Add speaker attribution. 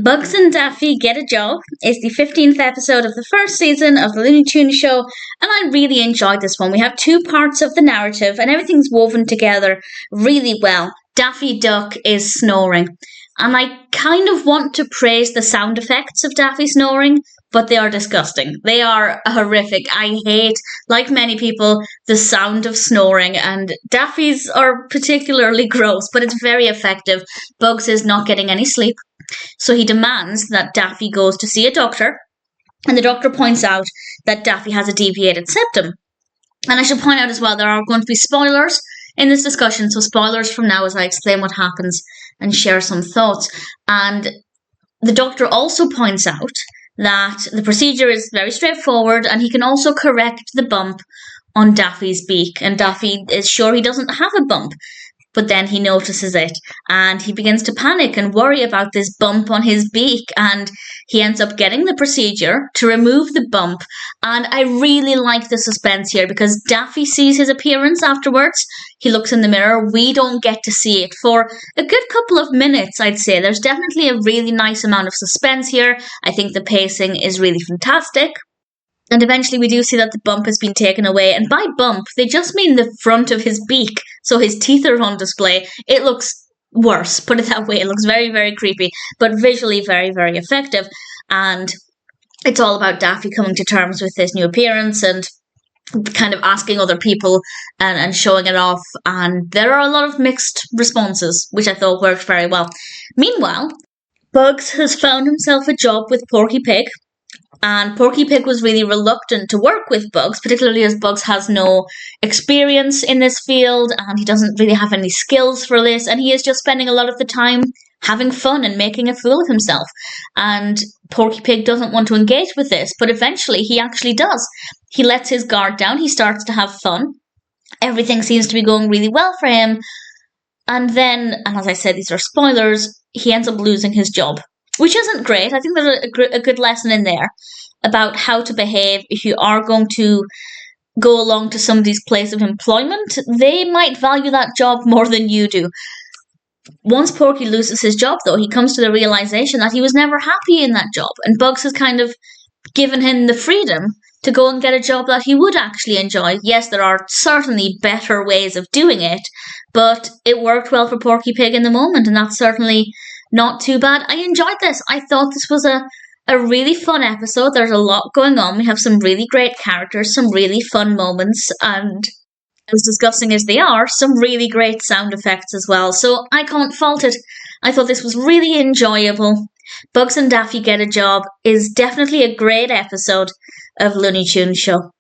Speaker 1: Bugs and Daffy Get a Job is the 15th episode of the first season of the Looney Tunes show, and I really enjoyed this one. We have two parts of the narrative, and everything's woven together really well. Daffy Duck is snoring, and I kind of want to praise the sound effects of Daffy snoring, but they are disgusting. They are horrific. I hate, like many people, the sound of snoring, and Daffy's are particularly gross, but it's very effective. Bugs is not getting any sleep. So he demands that Daffy goes to see a doctor, and the doctor points out that Daffy has a deviated septum. And I should point out as well, there are going to be spoilers in this discussion, so spoilers from now as I explain what happens and share some thoughts. And the doctor also points out that the procedure is very straightforward, and he can also correct the bump on Daffy's beak, and Daffy is sure he doesn't have a bump. But then he notices it, and he begins to panic and worry about this bump on his beak, and he ends up getting the procedure to remove the bump. And I really like the suspense here, because Daffy sees his appearance afterwards. He looks in the mirror. We don't get to see it for a good couple of minutes, I'd say. There's definitely a really nice amount of suspense here. I think the pacing is really fantastic. And eventually we do see that the bump has been taken away. And by bump, they just mean the front of his beak. So his teeth are on display. It looks worse, put it that way. It looks very, very creepy, but visually very, very effective. And it's all about Daffy coming to terms with his new appearance and kind of asking other people and showing it off. And there are a lot of mixed responses, which I thought worked very well. Meanwhile, Bugs has found himself a job with Porky Pig. And Porky Pig was really reluctant to work with Bugs, particularly as Bugs has no experience in this field and he doesn't really have any skills for this, and he is just spending a lot of the time having fun and making a fool of himself. And Porky Pig doesn't want to engage with this, but eventually he actually does. He lets his guard down, he starts to have fun. Everything seems to be going really well for him. And then, and as I said, these are spoilers, he ends up losing his job. Which isn't great. I think there's a good lesson in there about how to behave if you are going to go along to somebody's place of employment. They might value that job more than you do. Once Porky loses his job, though, he comes to the realization that he was never happy in that job. And Bugs has kind of given him the freedom to go and get a job that he would actually enjoy. Yes, there are certainly better ways of doing it, but it worked well for Porky Pig in the moment, and that's certainly not too bad. I enjoyed this. I thought this was a really fun episode. There's a lot going on. We have some really great characters, some really fun moments, and as disgusting as they are, some really great sound effects as well. So I can't fault it. I thought this was really enjoyable. Bugs and Daffy Get a Job is definitely a great episode of Looney Tunes show.